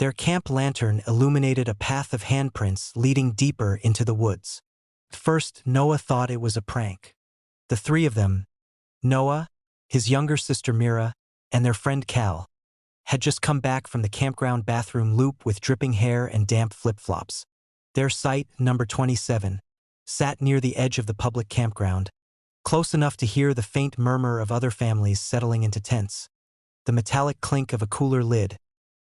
Their camp lantern illuminated a path of handprints leading deeper into the woods. First, Noah thought it was a prank. The three of them, Noah, his younger sister Mira, and their friend Cal, had just come back from the campground bathroom loop with dripping hair and damp flip-flops. Their site, number 27, sat near the edge of the public campground, close enough to hear the faint murmur of other families settling into tents, the metallic clink of a cooler lid,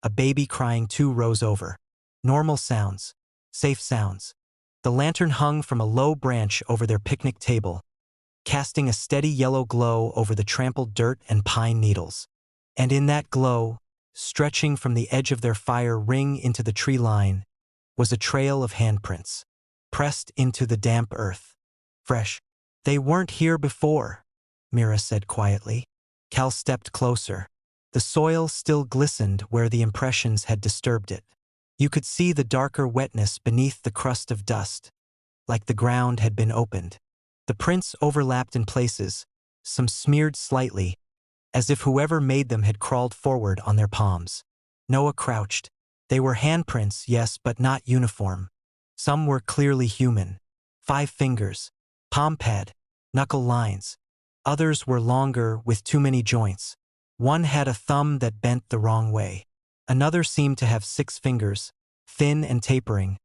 a baby crying 2 rows over. Normal sounds, safe sounds. The lantern hung from a low branch over their picnic table, casting a steady yellow glow over the trampled dirt and pine needles. And in that glow, stretching from the edge of their fire ring into the tree line, was a trail of handprints, pressed into the damp earth. Fresh. They weren't here before, Mira said quietly. Cal stepped closer. The soil still glistened where the impressions had disturbed it. You could see the darker wetness beneath the crust of dust, like the ground had been opened. The prints overlapped in places, some smeared slightly, as if whoever made them had crawled forward on their palms. Noah crouched. They were handprints, yes, but not uniform. Some were clearly human. 5 fingers, palm pad, knuckle lines. Others were longer, with too many joints. One had a thumb that bent the wrong way. Another seemed to have 6 fingers, thin and tapering,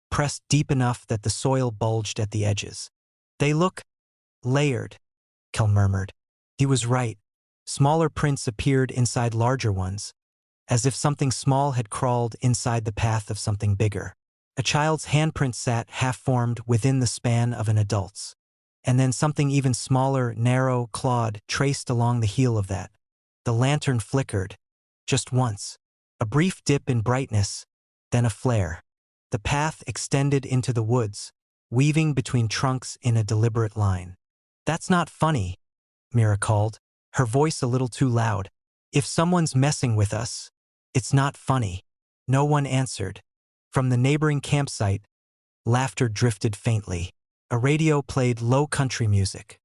pressed deep enough that the soil bulged at the edges. They look layered, Kel murmured. He was right. Smaller prints appeared inside larger ones, as if something small had crawled inside the path of something bigger. A child's handprint sat half-formed within the span of an adult's. And then something even smaller, narrow, clawed, traced along the heel of that. The lantern flickered, just once. A brief dip in brightness, then a flare. The path extended into the woods, weaving between trunks in a deliberate line. "That's not funny," Mira called, her voice a little too loud. "If someone's messing with us, it's not funny." No one answered. From the neighboring campsite, laughter drifted faintly. A radio played low country music.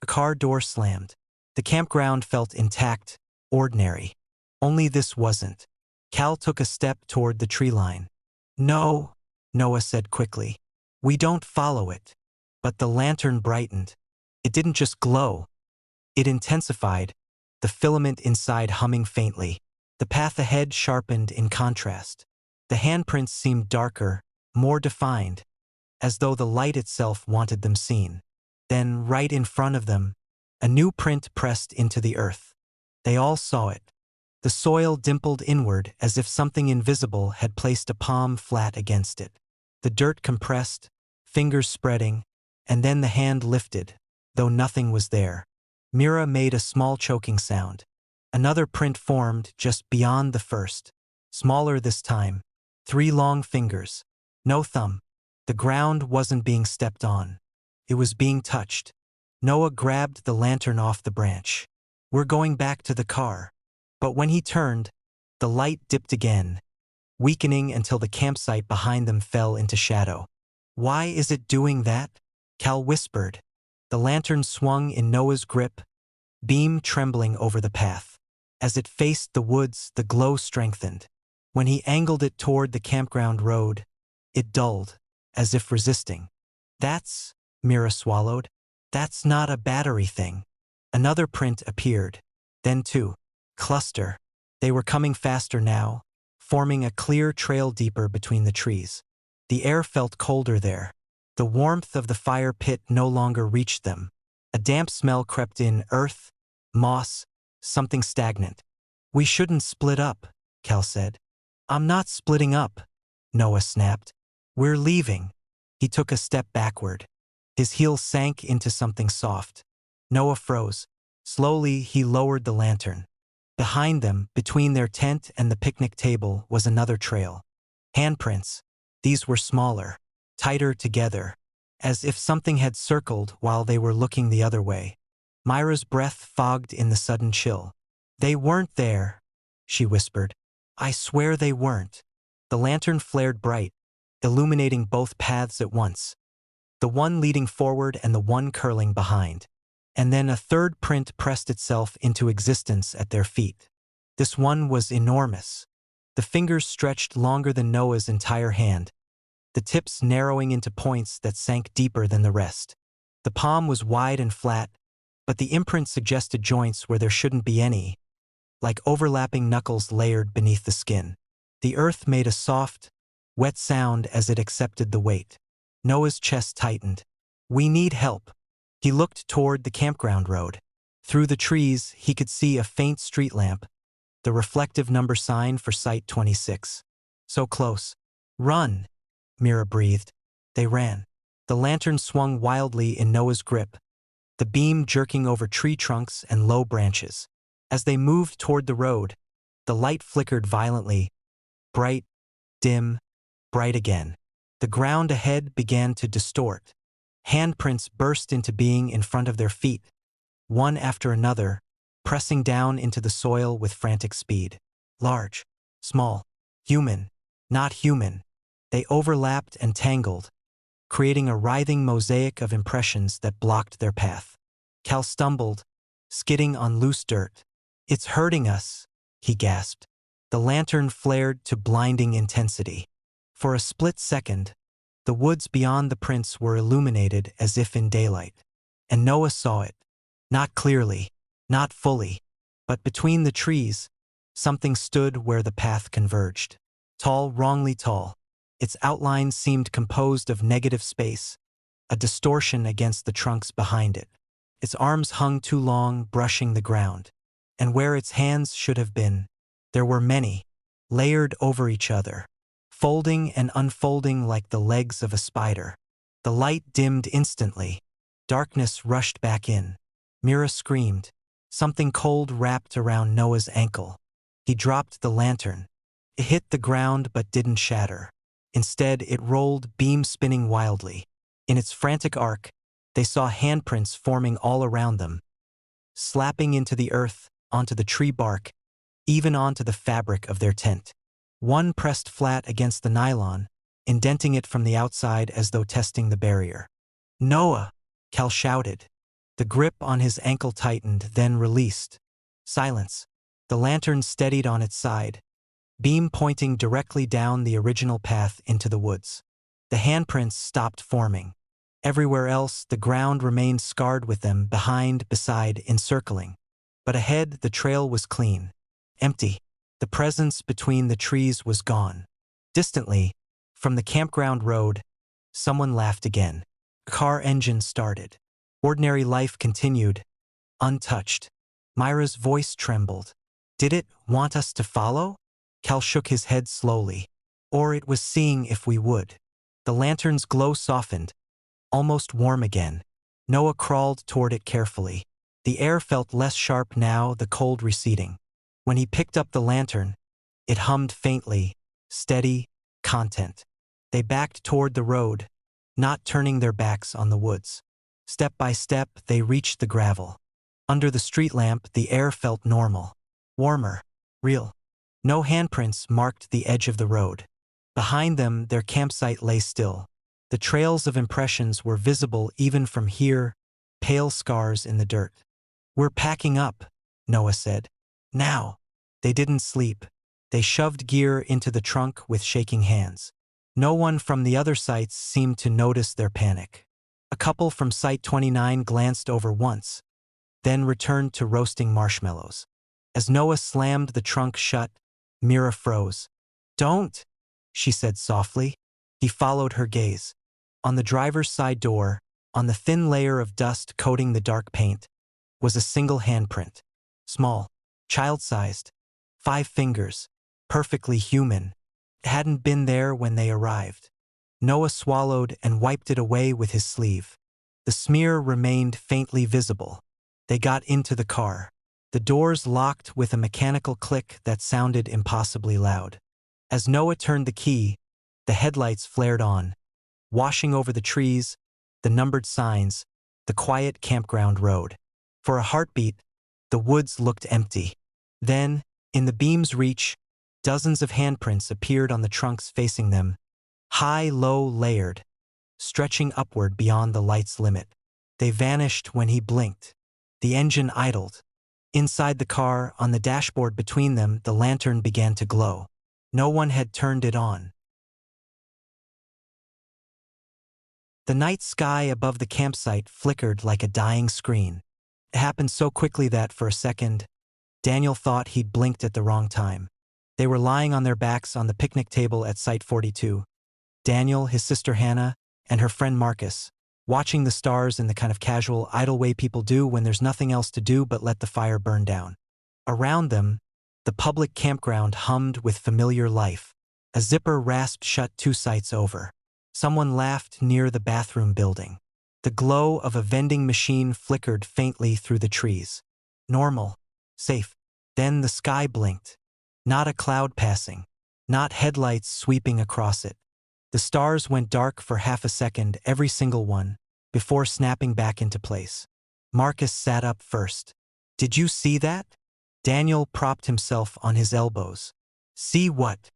A car door slammed. The campground felt intact, ordinary. Only this wasn't. Cal took a step toward the tree line. "No," Noah said quickly. "We don't follow it." But the lantern brightened. It didn't just glow. It intensified, the filament inside humming faintly. The path ahead sharpened in contrast. The handprints seemed darker, more defined, as though the light itself wanted them seen. Then, right in front of them, a new print pressed into the earth. They all saw it. The soil dimpled inward as if something invisible had placed a palm flat against it. The dirt compressed, fingers spreading, and then the hand lifted, though nothing was there. Mira made a small choking sound. Another print formed just beyond the first. Smaller this time. 3 long fingers. No thumb. The ground wasn't being stepped on. It was being touched. Noah grabbed the lantern off the branch. "We're going back to the car." But when he turned, the light dipped again, weakening until the campsite behind them fell into shadow. "Why is it doing that?" Cal whispered. The lantern swung in Noah's grip, beam trembling over the path. As it faced the woods, the glow strengthened. When he angled it toward the campground road, it dulled, as if resisting. "That's," Mira swallowed, "that's not a battery thing." Another print appeared. Then 2. Cluster. They were coming faster now, forming a clear trail deeper between the trees. The air felt colder there. The warmth of the fire pit no longer reached them. A damp smell crept in, earth, moss, something stagnant. "We shouldn't split up," Cal said. "I'm not splitting up," Noah snapped. "We're leaving." He took a step backward. His heel sank into something soft. Noah froze. Slowly, he lowered the lantern. Behind them, between their tent and the picnic table, was another trail. Handprints. These were smaller, tighter together, as if something had circled while they were looking the other way. Myra's breath fogged in the sudden chill. "They weren't there," she whispered. "I swear they weren't." The lantern flared bright, illuminating both paths at once, the one leading forward and the one curling behind. And then a third print pressed itself into existence at their feet. This one was enormous. The fingers stretched longer than Noah's entire hand, the tips narrowing into points that sank deeper than the rest. The palm was wide and flat, but the imprint suggested joints where there shouldn't be any, like overlapping knuckles layered beneath the skin. The earth made a soft, wet sound as it accepted the weight. Noah's chest tightened. "We need help." He looked toward the campground road. Through the trees, he could see a faint street lamp, the reflective number sign for Site 26. So close. "Run," Mira breathed. They ran. The lantern swung wildly in Noah's grip, the beam jerking over tree trunks and low branches. As they moved toward the road, the light flickered violently, bright, dim, bright again. The ground ahead began to distort. Handprints burst into being in front of their feet, one after another, pressing down into the soil with frantic speed. Large, small, human, not human. They overlapped and tangled, creating a writhing mosaic of impressions that blocked their path. Cal stumbled, skidding on loose dirt. "It's hurting us," he gasped. The lantern flared to blinding intensity. For a split second, the woods beyond the prints were illuminated as if in daylight. And Noah saw it. Not clearly, not fully, but between the trees, something stood where the path converged. Tall, wrongly tall. Its outline seemed composed of negative space, a distortion against the trunks behind it. Its arms hung too long, brushing the ground. And where its hands should have been, there were many, layered over each other, folding and unfolding like the legs of a spider. The light dimmed instantly. Darkness rushed back in. Mira screamed. Something cold wrapped around Noah's ankle. He dropped the lantern. It hit the ground but didn't shatter. Instead, it rolled, beam spinning wildly. In its frantic arc, they saw handprints forming all around them, slapping into the earth, onto the tree bark, even onto the fabric of their tent. One pressed flat against the nylon, indenting it from the outside as though testing the barrier. "Noah!" Cal shouted. The grip on his ankle tightened, then released. Silence. The lantern steadied on its side, beam pointing directly down the original path into the woods. The handprints stopped forming. Everywhere else, the ground remained scarred with them, behind, beside, encircling. But ahead, the trail was clean. Empty. The presence between the trees was gone. Distantly, from the campground road, someone laughed again. A car engine started. Ordinary life continued, untouched. Myra's voice trembled. "Did it want us to follow?" Cal shook his head slowly. "Or it was seeing if we would." The lantern's glow softened, almost warm again. Noah crawled toward it carefully. The air felt less sharp now, the cold receding. When he picked up the lantern, it hummed faintly, steady, content. They backed toward the road, not turning their backs on the woods. Step by step, they reached the gravel. Under the street lamp, the air felt normal, warmer, real. No handprints marked the edge of the road. Behind them, their campsite lay still. The trails of impressions were visible even from here, pale scars in the dirt. "We're packing up," Noah said. "Now." They didn't sleep. They shoved gear into the trunk with shaking hands. No one from the other sites seemed to notice their panic. A couple from Site 29 glanced over once, then returned to roasting marshmallows. As Noah slammed the trunk shut, Mira froze. "Don't," she said softly. He followed her gaze. On the driver's side door, on the thin layer of dust coating the dark paint, was a single handprint. Small, child-sized, 5 fingers, perfectly human. It hadn't been there when they arrived. Noah swallowed and wiped it away with his sleeve. The smear remained faintly visible. They got into the car. The doors locked with a mechanical click that sounded impossibly loud. As Noah turned the key, the headlights flared on, washing over the trees, the numbered signs, the quiet campground road. For a heartbeat, the woods looked empty. Then, in the beam's reach, dozens of handprints appeared on the trunks facing them, high, low, layered, stretching upward beyond the light's limit. They vanished when he blinked. The engine idled. Inside the car, on the dashboard between them, the lantern began to glow. No one had turned it on. The night sky above the campsite flickered like a dying screen. It happened so quickly that, for a second, Daniel thought he'd blinked at the wrong time. They were lying on their backs on the picnic table at Site 42. Daniel, his sister Hannah, and her friend Marcus, watching the stars in the kind of casual, idle way people do when there's nothing else to do but let the fire burn down. Around them, the public campground hummed with familiar life. A zipper rasped shut 2 sites over. Someone laughed near the bathroom building. The glow of a vending machine flickered faintly through the trees. Normal. Safe. Then the sky blinked. Not a cloud passing. Not headlights sweeping across it. The stars went dark for half a second, every single one, before snapping back into place. Marcus sat up first. Did you see that? Daniel propped himself on his elbows. See what?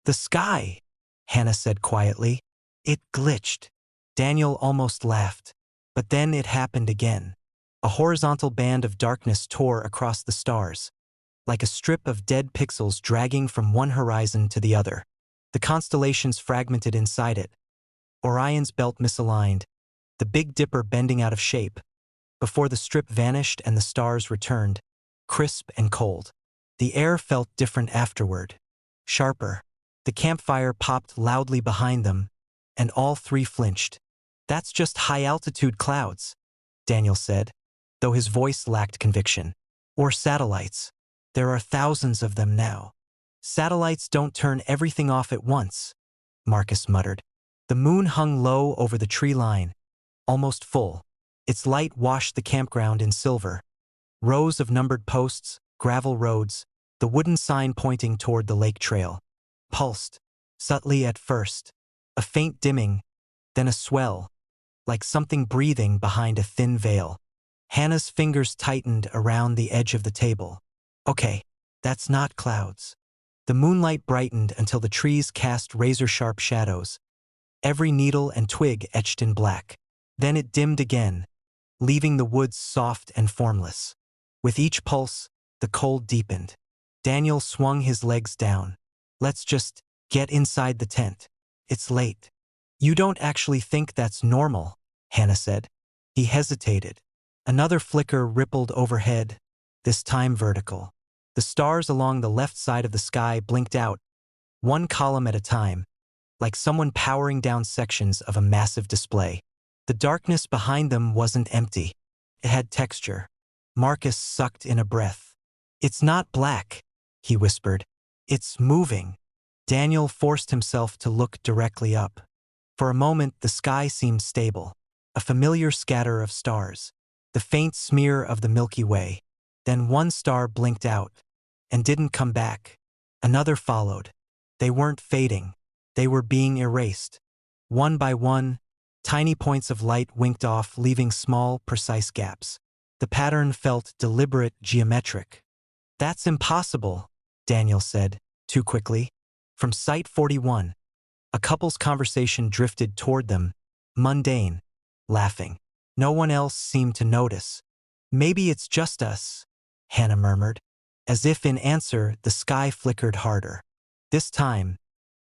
The sky, Hannah said quietly. It glitched. Daniel almost laughed. But then it happened again. A horizontal band of darkness tore across the stars, like a strip of dead pixels dragging from one horizon to the other. The constellations fragmented inside it. Orion's belt misaligned, the Big Dipper bending out of shape, before the strip vanished and the stars returned, crisp and cold. The air felt different afterward, sharper. The campfire popped loudly behind them, and all 3 flinched. That's just high-altitude clouds, Daniel said, though his voice lacked conviction. Or satellites. There are thousands of them now. Satellites don't turn everything off at once, Marcus muttered. The moon hung low over the tree line, almost full. Its light washed the campground in silver. Rows of numbered posts, gravel roads, the wooden sign pointing toward the lake trail. Pulsed, subtly at first. A faint dimming, then a swell, like something breathing behind a thin veil. Hannah's fingers tightened around the edge of the table. Okay, that's not clouds. The moonlight brightened until the trees cast razor-sharp shadows, every needle and twig etched in black. Then it dimmed again, leaving the woods soft and formless. With each pulse, the cold deepened. Daniel swung his legs down. Let's just get inside the tent. It's late. You don't actually think that's normal, Hannah said. He hesitated. Another flicker rippled overhead, this time vertical. The stars along the left side of the sky blinked out, one column at a time, like someone powering down sections of a massive display. The darkness behind them wasn't empty. It had texture. Marcus sucked in a breath. It's not black, he whispered. It's moving. Daniel forced himself to look directly up. For a moment, the sky seemed stable, a familiar scatter of stars, the faint smear of the Milky Way. Then one star blinked out and didn't come back. Another followed. They weren't fading. They were being erased. One by one, tiny points of light winked off, leaving small, precise gaps. The pattern felt deliberate, geometric. That's impossible, Daniel said, too quickly. From Site 41, a couple's conversation drifted toward them, mundane, laughing. No one else seemed to notice. Maybe it's just us, Hannah murmured. As if in answer, the sky flickered harder. This time,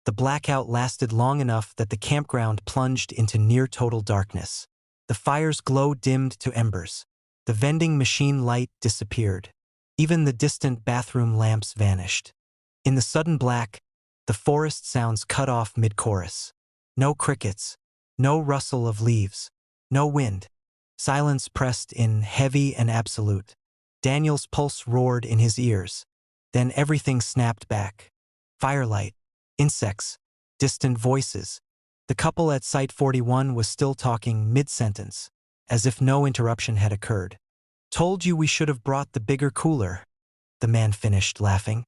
the blackout lasted long enough that the campground plunged into near-total darkness. The fire's glow dimmed to embers. The vending machine light disappeared. Even the distant bathroom lamps vanished. In the sudden black, the forest sounds cut off mid-chorus. No crickets, no rustle of leaves, no wind. Silence pressed in, heavy and absolute. Daniel's pulse roared in his ears. Then everything snapped back. Firelight, insects, distant voices. The couple at Site 41 was still talking mid-sentence, as if no interruption had occurred. Told you we should have brought the bigger cooler, the man finished, laughing.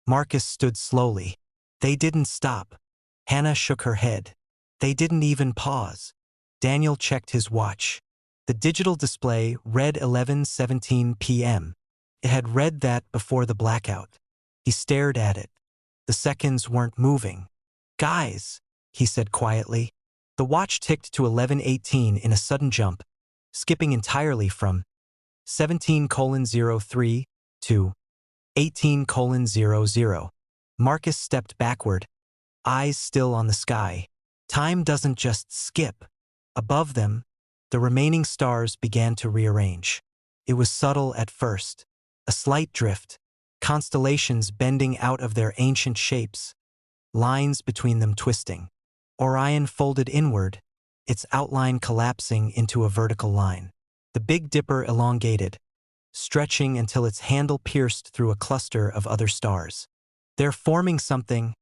Marcus stood slowly. They didn't stop. Hannah shook her head. They didn't even pause. Daniel checked his watch. The digital display read 11:17 p.m. It had read that before the blackout. He stared at it. The seconds weren't moving. Guys, he said quietly. The watch ticked to 11:18 in a sudden jump, skipping entirely from 17:03 to 18:00. Marcus stepped backward, eyes still on the sky. Time doesn't just skip. Above them, the remaining stars began to rearrange. It was subtle at first, a slight drift, constellations bending out of their ancient shapes, lines between them twisting. Orion folded inward, its outline collapsing into a vertical line. The Big Dipper elongated, stretching until its handle pierced through a cluster of other stars. "They're forming something,"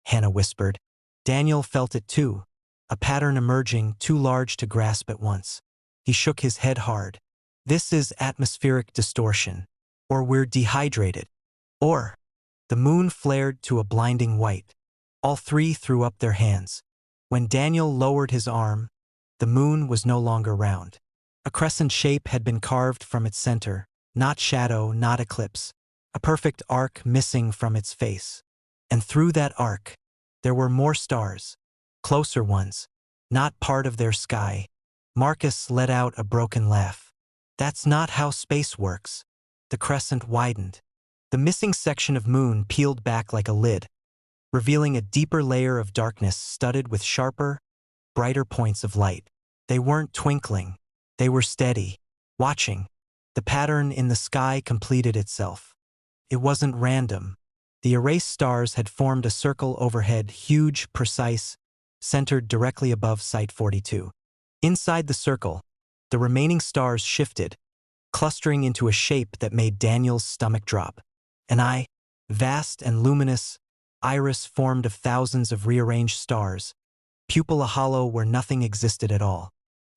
Hannah whispered. Daniel felt it too, a pattern emerging too large to grasp at once. He shook his head hard. "This is atmospheric distortion. Or we're dehydrated. Or—" The moon flared to a blinding white. All three threw up their hands. When Daniel lowered his arm, the moon was no longer round. A crescent shape had been carved from its center, not shadow, not eclipse, a perfect arc missing from its face. And through that arc, there were more stars, closer ones, not part of their sky. Marcus let out a broken laugh. "That's not how space works." The crescent widened. The missing section of moon peeled back like a lid, revealing a deeper layer of darkness studded with sharper, brighter points of light. They weren't twinkling. They were steady, watching. The pattern in the sky completed itself. It wasn't random. The erased stars had formed a circle overhead, huge, precise, centered directly above Site 42. Inside the circle, the remaining stars shifted, clustering into a shape that made Daniel's stomach drop. An eye, vast and luminous, iris formed of thousands of rearranged stars, pupil a hollow where nothing existed at all.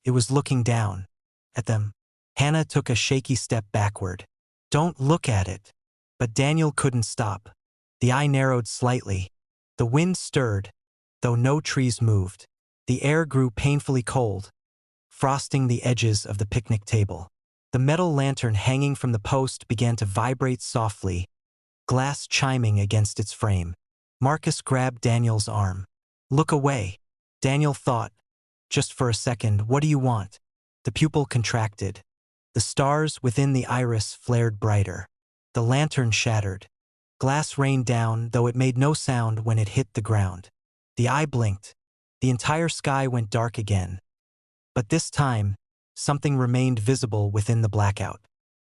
It was looking down at them. Hannah took a shaky step backward. "Don't look at it." But Daniel couldn't stop. The eye narrowed slightly. The wind stirred, though no trees moved. The air grew painfully cold, frosting the edges of the picnic table. The metal lantern hanging from the post began to vibrate softly, glass chiming against its frame. Marcus grabbed Daniel's arm. "Look away." Daniel thought, just for a second, "What do you want?" The pupil contracted. The stars within the iris flared brighter. The lantern shattered. Glass rained down, though it made no sound when it hit the ground. The eye blinked. The entire sky went dark again. But this time, something remained visible within the blackout.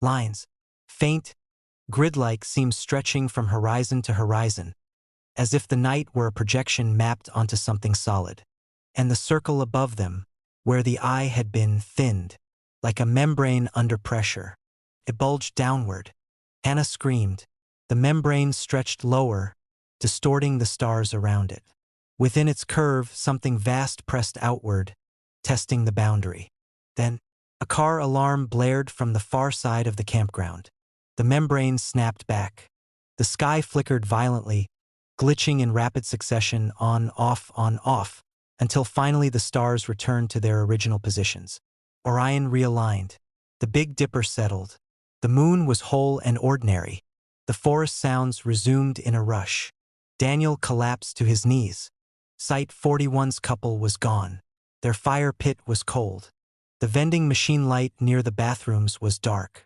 Lines, faint, grid-like, seemed stretching from horizon to horizon, as if the night were a projection mapped onto something solid. And the circle above them, where the eye had been, thinned, like a membrane under pressure. It bulged downward. Hannah screamed. The membrane stretched lower, distorting the stars around it. Within its curve, something vast pressed outward, testing the boundary. Then, a car alarm blared from the far side of the campground. The membrane snapped back. The sky flickered violently, glitching in rapid succession, on, off, until finally the stars returned to their original positions. Orion realigned. The Big Dipper settled. The moon was whole and ordinary. The forest sounds resumed in a rush. Daniel collapsed to his knees. Site 41's couple was gone. Their fire pit was cold. The vending machine light near the bathrooms was dark.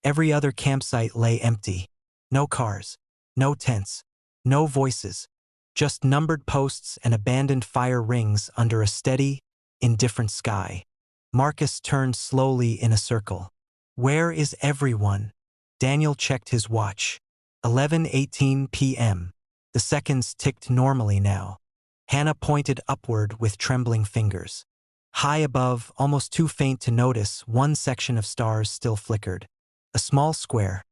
Every other campsite lay empty. No cars, no tents, no voices, just numbered posts and abandoned fire rings under a steady, indifferent sky. Marcus turned slowly in a circle. "Where is everyone?" Daniel checked his watch. 11:18 p.m. The seconds ticked normally now. Hannah pointed upward with trembling fingers. High above, almost too faint to notice, one section of stars still flickered. A small square,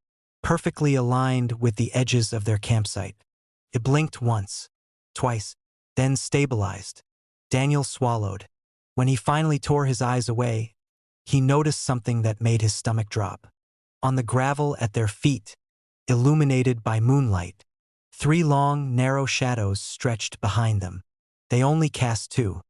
perfectly aligned with the edges of their campsite. It blinked once, twice, then stabilized. Daniel swallowed. When he finally tore his eyes away, he noticed something that made his stomach drop. On the gravel at their feet, illuminated by moonlight, 3 long, narrow shadows stretched behind them. They only cast 2.